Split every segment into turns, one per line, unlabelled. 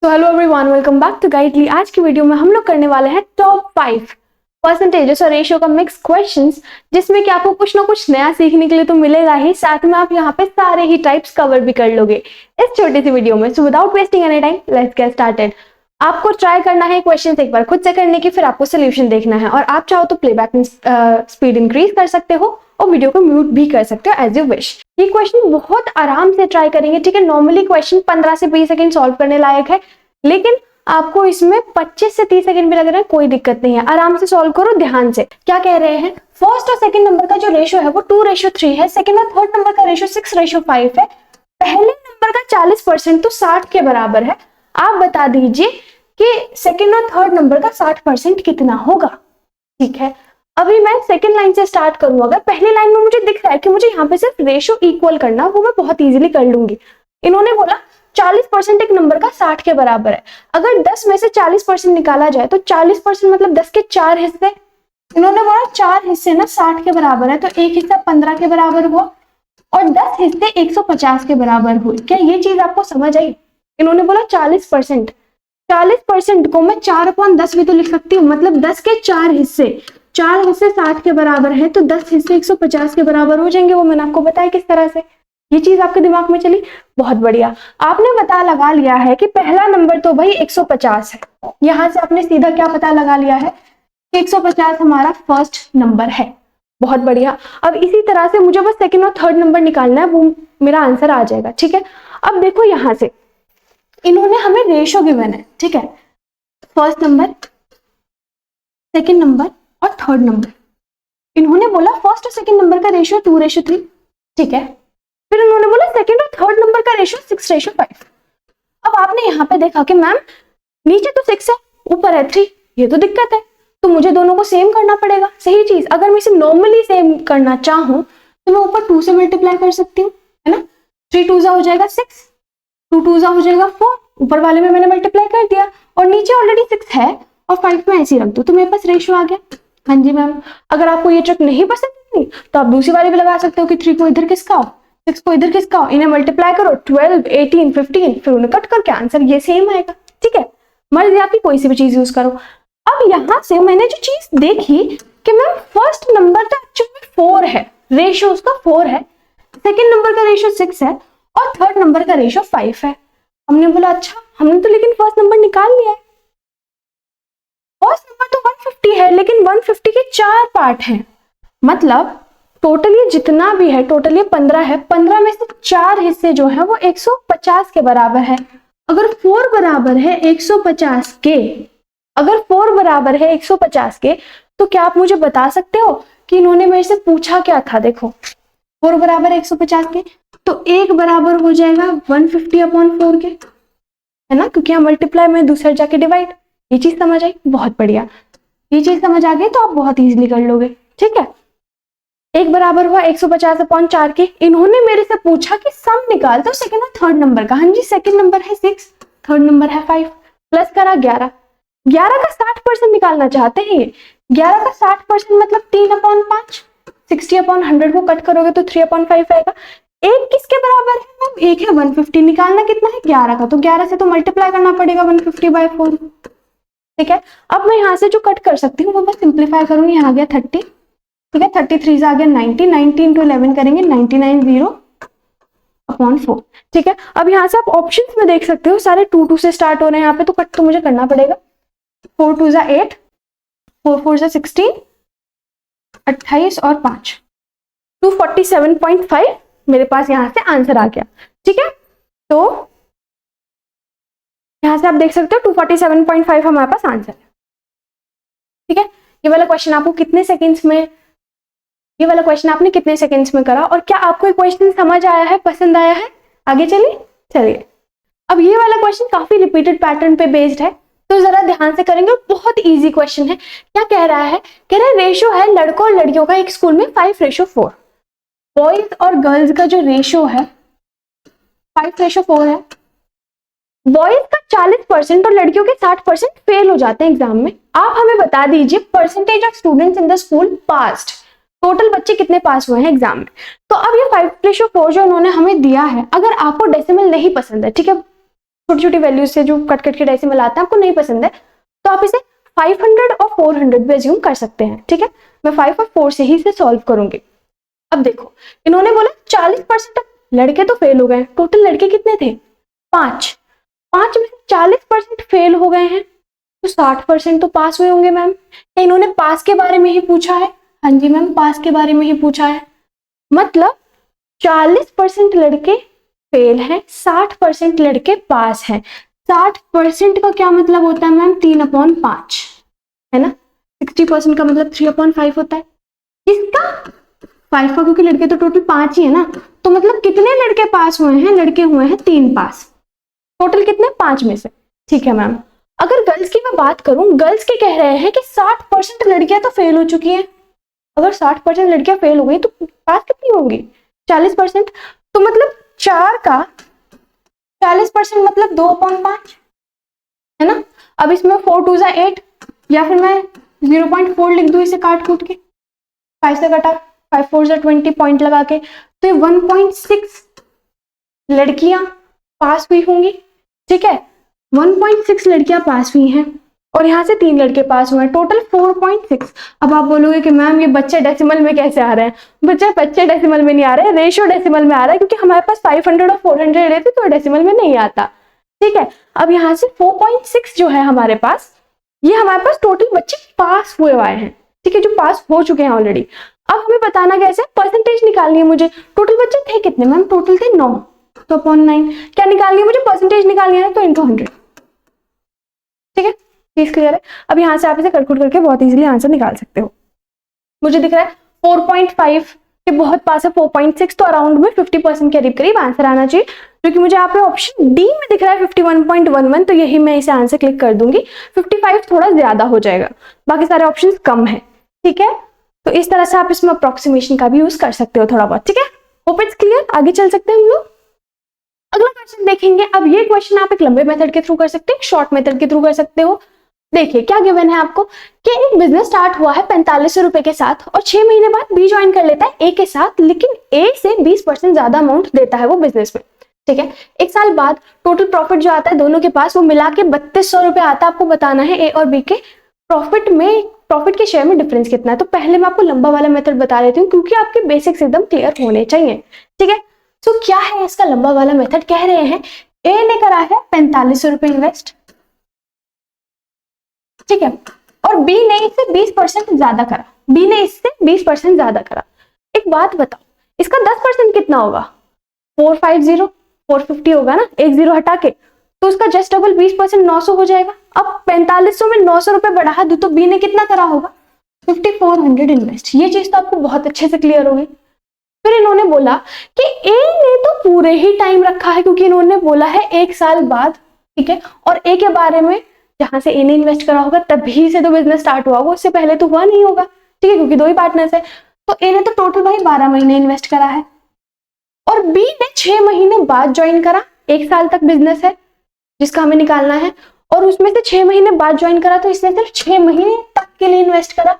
तो hello everyone, welcome back to Guidely. आज की वीडियो में हम लोग करने वाले हैं टॉप 5 परसेंटेजेस और रेशियो का मिक्स क्वेश्चंस, जिसमें कि आपको कुछ ना कुछ नया सीखने के लिए तो मिलेगा ही, साथ में आप यहाँ पे सारे ही टाइप्स कवर भी कर लोगे इस छोटी सी वीडियो में। So without wasting any time, let's get started. आपको ट्राई करना है क्वेश्चन एक बार खुद से करने की, फिर आपको सोल्यूशन देखना है, और आप चाहो तो प्लेबैक स्पीड इंक्रीज कर सकते हो और वीडियो को म्यूट भी कर सकते हो एज यू विश। ये क्वेश्चन बहुत आराम से ट्राई करेंगे, ठीक है। नॉर्मली क्वेश्चन 15 से 20 सेकंड सॉल्व करने लायक है, लेकिन आपको इसमें 25 से 30 सेकंड भी लग रहा है, कोई दिक्कत नहीं है, आराम से सॉल्व करो ध्यान से। क्या कह रहे हैं, फर्स्ट और सेकंड नंबर का जो रेशियो है वो 2:3 है, सेकंड और थर्ड नंबर का रेशियो 6:5 है, पहले नंबर का 40% तो 60 के बराबर है। आप बता दीजिए कि सेकंड और थर्ड नंबर का 60% कितना होगा। ठीक है, अभी मैं सेकंड लाइन से स्टार्ट करूं। अगर पहली लाइन में मुझे दिख रहा है कि मुझे यहाँ पे सिर्फ रेशियो इक्वल करना, वो मैं बहुत इजीली कर लूंगी। इन्होंने बोला 40% एक नंबर का 60 के बराबर है। अगर 10 में से 40% निकाला जाए तो 40% मतलब 10 के 4 हिस्से। इन्होंने बोला 4 हिस्से ना 60 के बराबर है, तो एक हिस्सा 15 के बराबर हुआ और 10 हिस्से 150 के बराबर हुए। क्या ये चीज आपको समझ आई? इन्होंने बोला 40%, 40% को मैं 4/10 भी तो लिख सकती हूँ, मतलब 10 के 4 हिस्से, 4 हिस्से 60 के बराबर है तो 10 हिस्से 150 के बराबर हो जाएंगे। वो मैंने आपको बताया किस तरह से। ये चीज आपके दिमाग में चली, बहुत बढ़िया। आपने पता लगा लिया है कि पहला नंबर तो भाई 150 है। यहां से आपने सीधा क्या पता लगा लिया है कि 150 हमारा फर्स्ट नंबर है। बहुत बढ़िया। अब इसी तरह से मुझे बस सेकंड और थर्ड नंबर निकालना है, वो मेरा आंसर आ जाएगा। ठीक है, अब देखो यहां से इन्होंने हमें रेशो गिवन है, ठीक है, फर्स्ट नंबर, सेकंड नंबर और थर्ड नंबर। इन्होंने बोला फर्स्ट और सेकंड नंबर का रेशियो 2:3, ठीक है। फिर उन्होंने बोला सेकंड और थर्ड नंबर का रेशियो 6:5। अब आपने यहाँ पे देखा कि मैम नीचे तो 6 है, ऊपर है 3, ये तो दिक्कत है, तो मुझे दोनों को सेम करना पड़ेगा। सही चीज, अगर मैं इसे नॉर्मली सेम करना चाहूं तो मैं ऊपर 2 से मल्टीप्लाई कर सकती हूँ, है ना। 3 2 हो जाएगा 6, 2 2 हो जाएगा 4, ऊपर वाले में मैंने मल्टीप्लाई कर दिया, और नीचे ऑलरेडी 6 है और 5 में ऐसे ही रख दो तो मेरे पास रेशियो आ गया। हाँ जी मैम, अगर आपको ये ट्रिक नहीं पसंद तो आप दूसरी वाली भी लगा सकते हो कि 3 को इधर किसका, 6 को इधर किसका, इन्हें मल्टीप्लाई करो, 12 18 15, फिर उन्हें कट करके आंसर ये सेम आएगा। ठीक है, मर्जी आपकी, कोई सी भी चीज यूज करो। अब यहां से मैंने जो चीज देखी कि मैम फर्स्ट नंबर तो एक्चुअली 4 है, रेशियो उसका 4 है, सेकंड नंबर का रेशियो 6 है और थर्ड नंबर का रेशियो 5 है। हमने बोला अच्छा, हमने तो लेकिन फर्स्ट नंबर निकाल लिया है। फर्स्ट नंबर तो 150 है, लेकिन 150 के 4 पार्ट हैं, मतलब टोटल ये जितना भी है टोटल ये 15 है, 15 में से 4 हिस्से जो है वो 150 के बराबर है। अगर 4 बराबर है 150 के, अगर 4 बराबर है 150 के, तो क्या आप मुझे बता सकते हो कि इन्होंने मेरे से पूछा क्या था? देखो 4 बराबर 150 के, तो एक बराबर हो जाएगा 150/4 के, है ना, क्योंकि हम मल्टीप्लाई में दूसरा जाके डिवाइड। ये चीज समझ आई? बहुत बढ़िया, ये चीज समझ आ गई तो आप बहुत इजीली कर लोगे। ठीक है, एक बराबर हुआ 150/4 के। इन्होंने मेरे से पूछा कि सम निकाल दो सेकंड और थर्ड नंबर का। हाँ जी, सेकंड नंबर है 6, थर्ड नंबर है 5, प्लस करा 11, 11 का 60% निकालना चाहते हैं ये। 11 का 60% मतलब 3/5, 60/100 को कट करोगे तो 3/5 आएगा। एक किसके बराबर है मैम? एक है 150, निकालना कितना है 11 का, तो 11 से तो मल्टीप्लाई करना पड़ेगा 150/4। ठीक है, अब मैं यहाँ से जो कट कर सकती हूँ वो मैं सिंप्लीफाई करूंगी, यहाँ आ गया 30, ठीक है, 33 से आ गया 90, 90 into 11 करेंगे 99 0/4। ठीक है, अब यहाँ से आप ऑप्शंस में देख सकते हो सारे 2 2 से स्टार्ट हो रहे हैं यहाँ पे, तो कट तो मुझे करना पड़ेगा। 4 2 8, 4 4 16, 28 और 5, 247.5 मेरे पास यहाँ से आंसर आ गया। ठीक है, तो यहाँ से आप देख सकते हो 247.5 हमारे पास आंसर है। ठीक है, ये वाला क्वेश्चन आपको कितने सेकेंड्स में, ये वाला क्वेश्चन आपने कितने सेकंड्स में करा, और क्या आपको ये क्वेश्चन समझ आया है, पसंद आया है? आगे चलिए। अब ये वाला क्वेश्चन काफी रिपीटेड पैटर्न पे बेस्ड है, तो जरा ध्यान से करेंगे, बहुत इजी क्वेश्चन है। क्या कह रहा है? कह रहा है रेशियो है लड़कों और लड़कियों का एक स्कूल में 5:4, बॉयज और गर्ल्स का जो रेशियो है 5:4 है। बॉयज का 40% और लड़कियों के 60% फेल हो जाते हैं एग्जाम में। आप हमें बता दीजिए percentage of students in the school passed, total बच्चे कितने पास हुए हैं एग्जाम में। तो अब ये 5:4 जो उन्होंने हमें दिया है, अगर आपको डेसिमल नहीं पसंद है, ठीक है, छोटी छोटी वैल्यूज से जो कट कट के डेसिमल आते हैं आपको नहीं पसंद है तो आप इसे 500 और 400 भी अज्यूम कर सकते हैं। ठीक है, मैं 5 और 4 से ही इसे सॉल्व करूंगी। अब देखो इन्होंने बोला 40% लड़के तो फेल हो गए, टोटल लड़के कितने थे 5 में से 40% फेल हो गए हैं तो 60% तो पास हुए होंगे मैम। क्या इन्होंने पास के बारे में ही पूछा है? हाँ जी मैम, पास के बारे में ही पूछा है। मतलब 40% लड़के फेल हैं, 60% लड़के पास हैं। 60% का क्या मतलब होता है मैम? 3/5 है ना। 60% का मतलब 3/5 होता है। इसका 5 का, क्योंकि लड़के तो टोटल 5 ही है ना, तो मतलब कितने लड़के पास हुए हैं? लड़के हुए हैं 3 पास, टोटल कितने? 5 में से। ठीक है मैम, अगर गर्ल्स की मैं बात करूं, गर्ल्स के कह रहे हैं कि 60% लड़कियां तो फेल हो चुकी हैं। अगर 60% लड़कियां फेल हो गई तो पास कितनी होंगी? 40%। तो मतलब 4 का 40% मतलब 2/5 है ना। अब इसमें 4 2 8 या फिर मैं 0.4 लिख दूं इसे काट कूट के, 5 से कटा 5 4 20 पॉइंट लगा के, तो ये 1.6 लड़कियां पास हुई होंगी। ठीक है, 1.6 लड़कियां पास हुई हैं और यहाँ से 3 लड़के पास हुए हैं, टोटल 4.6। अब आप बोलोगे कि मैम ये बच्चे डेसिमल में कैसे आ रहे हैं? बच्चे डेसिमल में नहीं आ रहे हैं, रेशियो डेसिमल में आ रहा है, क्योंकि हमारे पास 500 और 400 रहते तो डेसिमल में नहीं आता। ठीक है, अब यहाँ से 4.6 जो है हमारे पास, ये हमारे पास टोटल बच्चे पास हुए हैं। ठीक है, जो पास हो चुके हैं ऑलरेडी। अब हमें बताना कैसे? परसेंटेज निकालनी है मुझे। टोटल बच्चे थे कितने मैम? टोटल थे 9, तो अपॉन 9 क्या निकालनी है मुझे? परसेंटेज निकालनी है, तो इंटू 100। ठीक है, चीज क्लियर है। अब यहाँ से आप इसे कटकुट करके बहुत इजीली आंसर निकाल सकते हो। मुझे दिख रहा है 4.5 के बहुत पास है 4.6, तो अराउंड में 50% के करीब आंसर आना चाहिए, जो कि मुझे यहाँ पे ऑप्शन डी में दिख रहा है 51.11, तो यही मैं इसे आंसर क्लिक कर दूंगी। 55 थोड़ा ज्यादा हो जाएगा, बाकी सारे ऑप्शन कम है। ठीक है, तो इस तरह से आप इसमें अप्रोक्सीमेशन का भी यूज कर सकते हो थोड़ा बहुत। ठीक है, होप इट्स क्लियर। आगे चल सकते हैं हम लोग, अगला क्वेश्चन देखेंगे। अब ये क्वेश्चन आप एक लंबे मेथड के थ्रू कर सकते हो, एक शॉर्ट मेथड के थ्रू कर सकते हो। देखिए क्या गिवन है आपको कि एक बिजनेस स्टार्ट हुआ है 4500 रुपए के साथ और 6 महीने बाद बी ज्वाइन कर लेता है ए के साथ, लेकिन ए से 20% ज्यादा अमाउंट देता है वो बिजनेस में। ठीक है, 1 साल बाद टोटल प्रॉफिट जो आता है दोनों के पास, वो मिला के 3200 रुपए आता है। आपको बताना है ए और बी के प्रॉफिट के शेयर में डिफरेंस कितना है। तो पहले मैं आपको लंबा वाला मेथड बता देती हूँ, क्योंकि आपके बेसिक्स एकदम क्लियर होने चाहिए। ठीक है, तो क्या है इसका लंबा वाला मेथड? कह रहे हैं ए ने करा है 4500 रुपए इन्वेस्ट, ठीक है, और बी ने इससे 20% ज्यादा करा। बी ने इससे 20% ज्यादा करा। एक बात बताओ, इसका 10% कितना होगा? 450 होगा ना, एक जीरो हटा के, तो उसका जस्ट डबल 20% 900 हो जाएगा। अब 4500 में 900 रुपए बढ़ा दूं तो बी ने कितना करा होगा? 5400 इन्वेस्ट। ये चीज तो आपको बहुत अच्छे से क्लियर होगी। फिर इन्होंने बोला कि ए ने तो पूरे ही टाइम रखा है, क्योंकि इन्होंने बोला है 1 साल बाद। ठीक है, और ए के बारे में जहां से ए ने इन्वेस्ट करा होगा तभी से तो बिजनेस स्टार्ट हुआ होगा, उससे पहले तो हुआ नहीं होगा। ठीक है, क्योंकि 2 ही पार्टनर्स है। तो ए ने तो टोटल भाई 12 महीने इन्वेस्ट करा है और बी ने 6 महीने बाद ज्वाइन करा। 1 साल तक बिजनेस है जिसका हमें निकालना है, और उसमें से 6 महीने बाद ज्वाइन करा, तो इसने सिर्फ 6 महीने तक के लिए इन्वेस्ट करा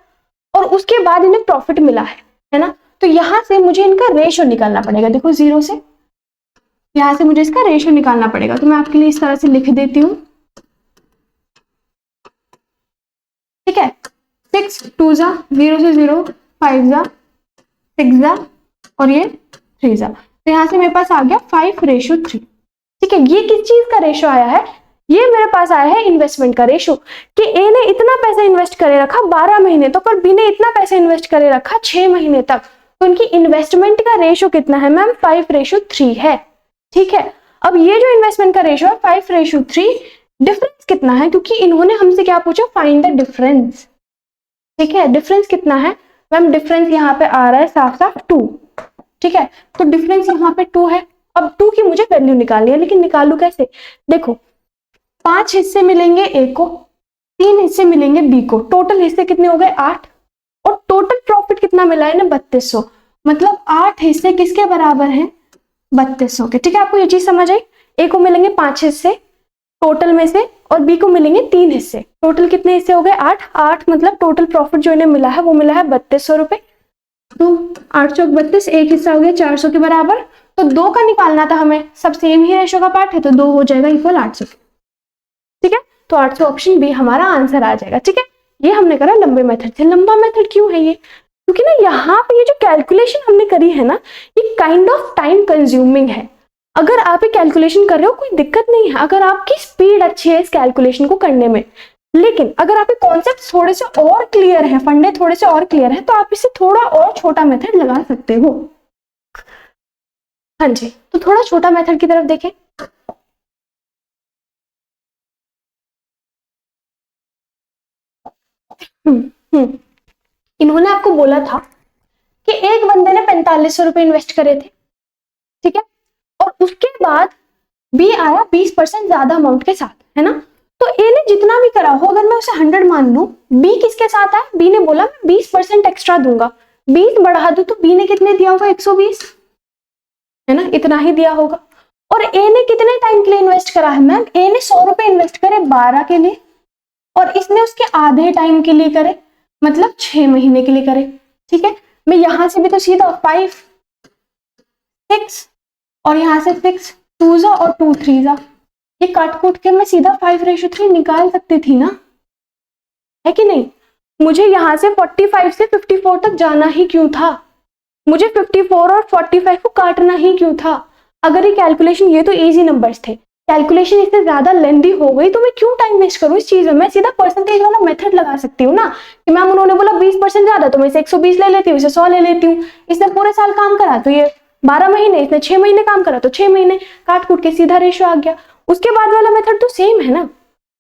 और उसके बाद इन्हें प्रॉफिट मिला है ना। तो यहां से मुझे इनका रेशियो निकालना पड़ेगा। देखो 0 से यहां से मुझे इसका रेशियो निकालना पड़ेगा, तो मैं आपके लिए इस तरह से लिख देती हूँ। ठीक है, 6 2 जा 0 से 0, 5 जा 6 जा और ये 3 जा, तो यहाँ से मेरे पास आ गया 5:3। ठीक है, ये किस चीज का रेशियो आया है? ये मेरे पास आया है इन्वेस्टमेंट का रेशियो, कि ए ने इतना पैसा इन्वेस्ट करे रखा 12 महीने तक और बी ने इतना पैसा इन्वेस्ट करे रखा 6 महीने तक। तो उनकी इन्वेस्टमेंट का रेशियो कितना है मैम? 5:3 है। ठीक है, अब ये जो इन्वेस्टमेंट का रेशियो है 5:3, डिफरेंस कितना है? क्योंकि इन्होंने हमसे क्या पूछा? Find the difference. ठीक है, डिफरेंस कितना है मैम? डिफरेंस यहाँ पे आ रहा है साफ साफ 2। ठीक है, तो डिफरेंस यहाँ पे 2 है। अब 2 की मुझे वैल्यू निकालनी है, लेकिन निकालू कैसे? देखो 5 हिस्से मिलेंगे ए को, 3 हिस्से मिलेंगे बी को, टोटल हिस्से कितने हो गए? 8, और टोटल प्रॉफिट कितना मिला है ना? 3200। मतलब 8 हिस्से किसके बराबर हैं? 3200 के। ठीक है, आपको ये चीज समझ आई? ए को मिलेंगे 5 हिस्से टोटल में से और बी को मिलेंगे 3 हिस्से। टोटल कितने हिस्से हो गए? 8 मतलब टोटल प्रॉफिट जो इन्हें मिला है वो मिला है 3200 रुपए। तो 8 चौक 32, एक हिस्सा हो गया 400 के बराबर, तो 2 का निकालना था हमें, सब सेम ही रेशो का पार्ट है, तो 2 हो जाएगा इक्वल 800। ठीक है, तो 800 ऑप्शन बी हमारा आंसर आ जाएगा। ठीक है, ये हमने करा लंबे मेथड से। लंबा मेथड क्यों है ये? क्योंकि ना यहाँ पे ये जो कैलकुलेशन हमने करी है ना, ये काइंड ऑफ टाइम कंज्यूमिंग है। अगर आप ये कैलकुलेशन कर रहे हो कोई दिक्कत नहीं है, अगर आपकी स्पीड अच्छी है इस कैलकुलेशन को करने में, लेकिन अगर आपके कॉन्सेप्ट थोड़े से और क्लियर है, फंडे थोड़े से और क्लियर है, तो आप इसे थोड़ा और छोटा मेथड लगा सकते हो। हाँ जी, तो थोड़ा छोटा मेथड की तरफ देखें। इन्होंने आपको बोला था कि एक बंदे ने 4500 रुपए इन्वेस्ट करे थे, ठीक है, और उसके बाद बी आया 20% ज्यादा अमाउंट के साथ, है ना। तो ए ने जितना भी करा हो, अगर मैं उसे 100 मान लूं, बी किसके साथ आया? बी ने बोला मैं 20% एक्स्ट्रा दूंगा, 20 बढ़ा दूं, तो बी ने कितने दिया होगा? 120, है ना, इतना ही दिया होगा। और ए ने कितने टाइम के लिए इन्वेस्ट करा है मैम? ए ने 100 रुपए इन्वेस्ट करे 12 के लिए, और इसने उसके आधे टाइम के लिए करे, मतलब 6 महीने के लिए करे। ठीक है, मैं यहां से भी तो सीधा 5 6 और यहां से 6 2 जा और 2 3 जा, ये काट कूट के मैं सीधा 5:3 निकाल सकती थी ना, है कि नहीं? मुझे यहां से 45 से 54 तक जाना ही क्यों था? मुझे 54 और 45 को काटना ही क्यों था? अगर ये कैलकुलेशन, ये तो इजी नंबर्स थे, कैलकुलेशन इससे ज्यादा लेंदी हो गई तो मैं क्यों टाइम वेस्ट करूं इस चीज में? मैं सीधा परसेंटेज वाला मेथड लगा सकती हूँ ना, कि मैम उन्होंने बोला 20% ज्यादा, तो मैं इसे 120 ले लेती हूँ, इसे 100 ले लेती हूँ। इसने पूरे साल काम करा तो ये 12 महीने, इसने 6 महीने काम करा तो 6 महीने, काट कूट के सीधा रेशो आ गया। उसके बाद वाला मेथड तो सेम है ना,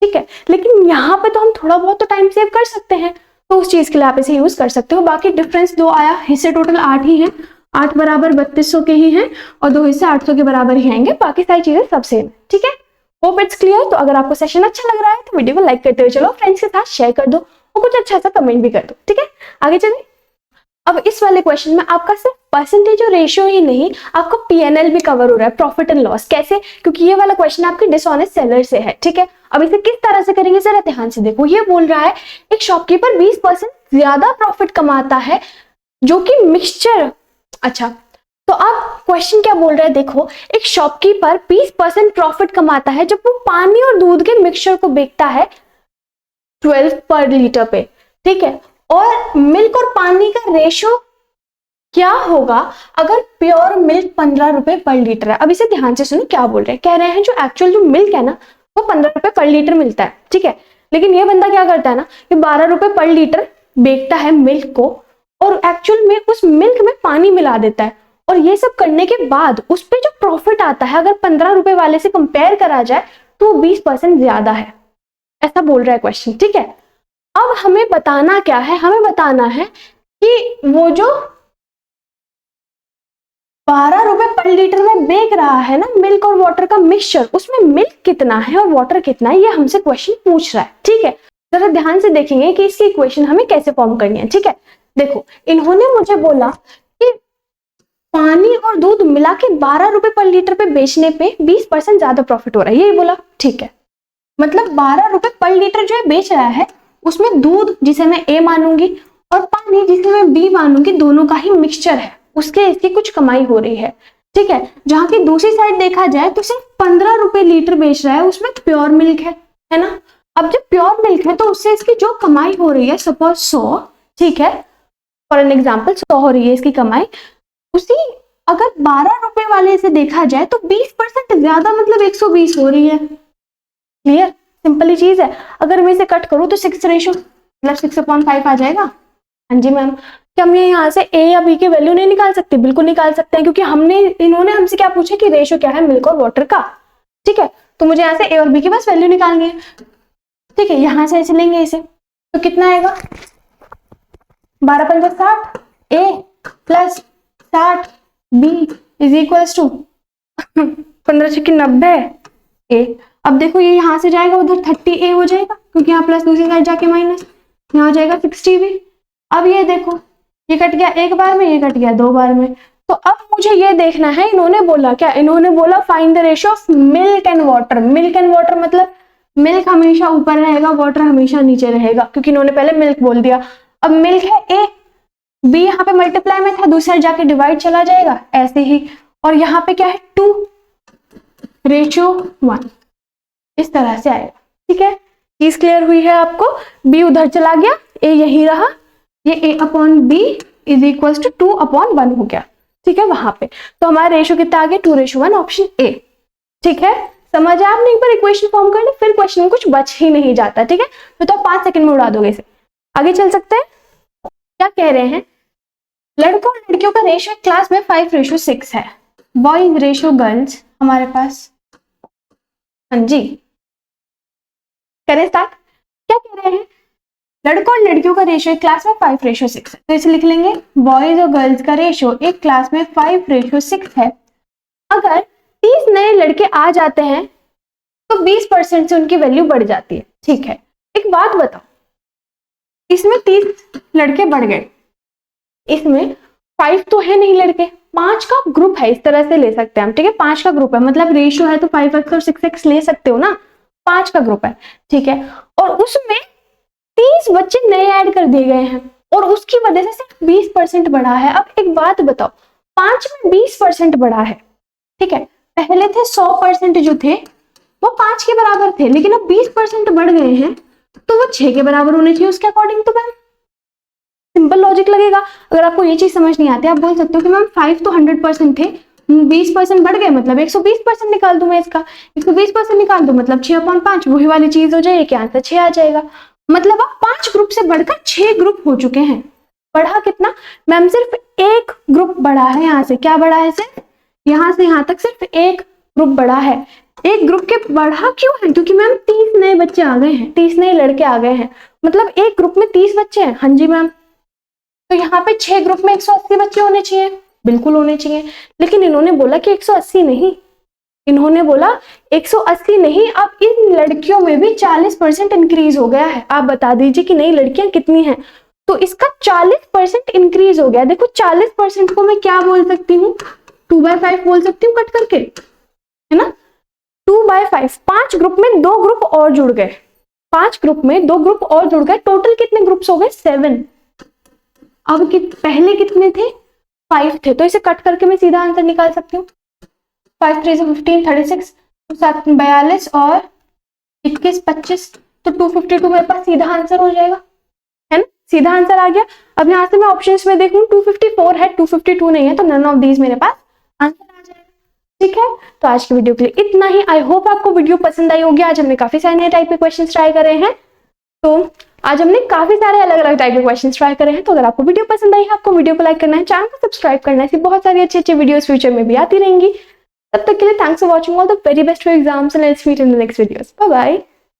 ठीक है, लेकिन यहाँ पे तो हम थोड़ा बहुत तो टाइम सेव कर सकते हैं, तो उस चीज के लिए आप इसे यूज कर सकते हो। बाकी डिफरेंस 2 आया, हिस्से टोटल 8 ही हैं, 8 बराबर 3200 के ही हैं, और 2 हिस्से 800 के बराबर ही आएंगे, बाकी सारी चीजें सब सेम है। ठीक है, होप इट्स क्लियर। तो अगर आपको सेशन अच्छा लग रहा है तो वीडियो को लाइक करते हुए चलो, फ्रेंड्स के साथ शेयर कर दो और कुछ अच्छा सा कमेंट भी कर दो। ठीक है, आगे चलिए। अब इस वाले क्वेश्चन में आपका सिर्फ परसेंटेज और रेशियो ही नहीं, आपको पीएनएल भी कवर हो रहा है, प्रॉफिट एंड लॉस। कैसे? क्योंकि ये वाला क्वेश्चन आपके डिसऑनेस्ट सेलर से है। ठीक है, अब इसे किस तरह से करेंगे जरा ध्यान से देखो। ये बोल रहा है एक शॉपकीपर 20% ज्यादा प्रॉफिट कमाता है जो कि मिक्सचर, अच्छा तो अब क्वेश्चन क्या बोल रहा है देखो, एक शॉपकीपर 20% प्रॉफिट कमाता है जब वो पानी और दूध के मिक्सचर को बेचता है 12 पर लीटर पे। ठीक है, और मिल्क और पानी का रेशो क्या होगा अगर प्योर मिल्क 15 रुपए पर लीटर है? अब इसे ध्यान से सुनो, क्या बोल रहे हैं, कह रहे हैं जो एक्चुअल जो मिल्क है ना वो 15 रुपए पर लीटर मिलता है। ठीक है, लेकिन ये बंदा क्या करता है ना, कि 12 रुपए पर लीटर बेचता है मिल्क को, और एक्चुअल में उस मिल्क में पानी मिला देता है, और ये सब करने के बाद उस पर जो प्रॉफिट आता है अगर 15 रुपए वाले से कंपेयर करा जाए तो 20% ज्यादा है, ऐसा बोल रहा है क्वेश्चन। ठीक है, अब हमें बताना क्या है, हमें बताना है कि वो जो 12 रुपए पर लीटर में बेच रहा है ना मिल्क और वाटर का मिक्सचर, उसमें मिल्क कितना है और वाटर कितना है, ये हमसे क्वेश्चन पूछ रहा है। ठीक है, जरा ध्यान से देखेंगे कि इसकी इक्वेशन हमें कैसे फॉर्म करनी है। ठीक है, देखो इन्होंने मुझे बोला कि पानी और दूध मिला के 12 रुपए पर लीटर पे बेचने पे 20% ज्यादा प्रॉफिट हो रहा है, यही बोला। ठीक है, मतलब 12 रुपए पर लीटर जो है बेच रहा है, उसमें दूध जिसे मैं ए मानूंगी और पानी जिसे मैं बी मानूंगी, दोनों का ही मिक्सचर है, उसके इसकी कुछ कमाई हो रही है। ठीक है, जहां की दूसरी साइड देखा जाए तो सिर्फ 15 रुपए लीटर बेच रहा है, उसमें प्योर मिल्क है ना। अब जब प्योर मिल्क है तो उससे इसकी जो कमाई हो रही है, सपोज 100, ठीक है, फॉर एन एग्जाम्पल 100 हो रही है इसकी कमाई, उसी अगर 12 रुपए वाले से देखा जाए तो 20% ज्यादा, मतलब 120 हो रही है। क्लियर, सिंपल चीज है। अगर मैं इसे कट करूं तो 6 रेशो मतलब 6/5 आ जाएगा। हाँ जी मैम, क्या हम यहाँ से ए या बी की वैल्यू नहीं निकाल सकते? बिल्कुल निकाल सकते हैं, क्योंकि इन्होंने हमसे क्या पूछा कि रेशो क्या है मिल्क और वाटर का। ठीक है, तो मुझे यहाँ से ए और बी के पास वैल्यू निकालनी है। ठीक है, यहाँ से ऐसे लेंगे इसे, तो कितना आएगा? 12×5 60, A plus 60 B is equals to 15×6 90 A. अब देखो ये यहाँ से जाएगा उधर 30 ए हो जाएगा, क्योंकि यहाँ प्लस दूसरी साइड जाके माइनस, यहाँ हो जाएगा 60 बी। अब ये देखो ये कट गया एक बार में, ये कट गया 2 बार में। तो अब मुझे ये देखना है, इन्होंने बोला क्या, इन्होंने बोला find the ratio of milk and water. Milk and water मतलब मिल्क हमेशा ऊपर रहेगा, वाटर हमेशा नीचे रहेगा, क्योंकि इन्होंने पहले मिल्क बोल दिया। अब मिल्क है ए, बी यहाँ पे मल्टीप्लाई में था, दूसरी साइड जाके डिवाइड चला जाएगा, ऐसे ही और यहाँ पे क्या है 2:1, इस तरह से आएगा। ठीक है, चीज क्लियर हुई है आपको? b उधर चला गया, a यही रहा, ये a/b इज इक्वल टू 2/1 हो गया। ठीक है, वहां पे तो हमारा रेशियो कितना आ गया 2:1, ऑप्शन ए। ठीक है, समझ आया आपने? एक बार इक्वेशन फॉर्म कर ली, फिर क्वेश्चन में कुछ बच ही नहीं जाता। ठीक है, तो आप 5 सेकंड में उड़ा दोगे इसे। आगे चल सकते हैं। क्या कह रहे हैं, लड़कों और लड़कियों का रेशियो क्लास में 5:6 है, बॉयज रेशियो गर्ल्स हमारे पास। हाँ जी, करें स्टार्ट। क्या कह रहे हैं, लड़कों और लड़कियों का रेशियो एक क्लास में 5:6 है, तो इसे लिख लेंगे बॉयज और गर्ल्स का रेशियो एक क्लास में 5:6 है। अगर 30 नए लड़के आ जाते हैं तो 20% से उनकी वैल्यू बढ़ जाती है। ठीक है, एक बात बताओ, इसमें 30 लड़के बढ़ गए, इसमें 5 तो है नहीं लड़के, 5 का ग्रुप है, इस तरह से ले सकते हैं हम। ठीक है, 5 का ग्रुप है, मतलब रेशियो है तो 5x और 6x ले सकते हो ना, 5 का ग्रुप है। ठीक है, और उसमें 30 बच्चे नए ऐड कर दिए गए हैं और उसकी वजह से सिर्फ 20% बढ़ा है। अब एक बात बताओ, 5 में 20% बढ़ा है। ठीक है, पहले थे 100% जो थे वो 5 के बराबर थे, लेकिन अब 20% बढ़ गए हैं तो वो 6 के बराबर होने चाहिए उसके अकॉर्डिंग। तो मैम सिंपल लॉजिक लगेगा। अगर आपको ये चीज समझ नहीं आती, आप बोल सकते हो कि मैम 5 तो 100% थे, 20% बढ़ गए मतलब 120% निकाल दूं मैं इसका, 120% निकाल दूं मतलब 6/5, वही वाली चीज हो जाएगी, आंसर 6 आ जाएगा। मतलब अब 5 ग्रुप से बढ़कर 6 ग्रुप हो चुके हैं। बढ़ा कितना मैम? सिर्फ एक ग्रुप बढ़ा है। यहाँ से क्या बढ़ा है? सिर्फ यहाँ से यहाँ तक सिर्फ एक ग्रुप बढ़ा है। एक ग्रुप के बढ़ा क्यों है? क्योंकि मैम 30 नए बच्चे आ गए हैं, 30 नए लड़के आ गए हैं, मतलब एक ग्रुप में 30 बच्चे हैं। हाँ जी मैम, तो यहाँ पे 6 ग्रुप में 180 बच्चे होने चाहिए, बिल्कुल होने चाहिए। लेकिन इन्होंने बोला कि 180 नहीं, इन्होंने बोला 180 नहीं, अब इन लड़कियों में भी 40% इंक्रीज हो गया है। आप बता दीजिए कि नई लड़कियां कितनी हैं? तो इसका 40% इंक्रीज हो गया। देखो 40% को मैं क्या बोल सकती हूँ, 2/5 बोल सकती हूँ कट करके, है ना, 2/5। 5 ग्रुप में 2 ग्रुप और जुड़ गए, 5 ग्रुप में 2 ग्रुप और जुड़ गए, टोटल कितने ग्रुप्स हो गए? 7। अब पहले कितने थे? 5 थे, तो इसे कट करके मैं सीधा आंसर निकाल सकती हूँ। 5 3 15 36, 7 42 और 21 25, तो 252 मेरे पास सीधा आंसर हो जाएगा, है ना, सीधा आंसर आ गया। अब यहाँ से मैं ऑप्शंस में देखूं, 254 है, 252 नहीं है, तो नन ऑफ दीज मेरे पास आंसर आ जाएगा। ठीक है, तो आज की वीडियो के लिए इतना ही। आई होप आपको वीडियो पसंद आई होगी। आज हमने काफी सारे नए टाइप के क्वेश्चन ट्राई करे हैं, तो आज हमने काफी सारे अलग अलग टाइप के क्वेश्चंस ट्राई करे हैं। तो अगर आपको वीडियो पसंद आई है, आपको वीडियो को लाइक करना है, चैनल को सब्सक्राइब करना है, ऐसी बहुत सारी अच्छी अच्छी वीडियोस फ्यूचर में भी आती रहेंगी। तब तक के लिए thanks for watching, all the very best for exams and let's meet in the next videos. Bye bye.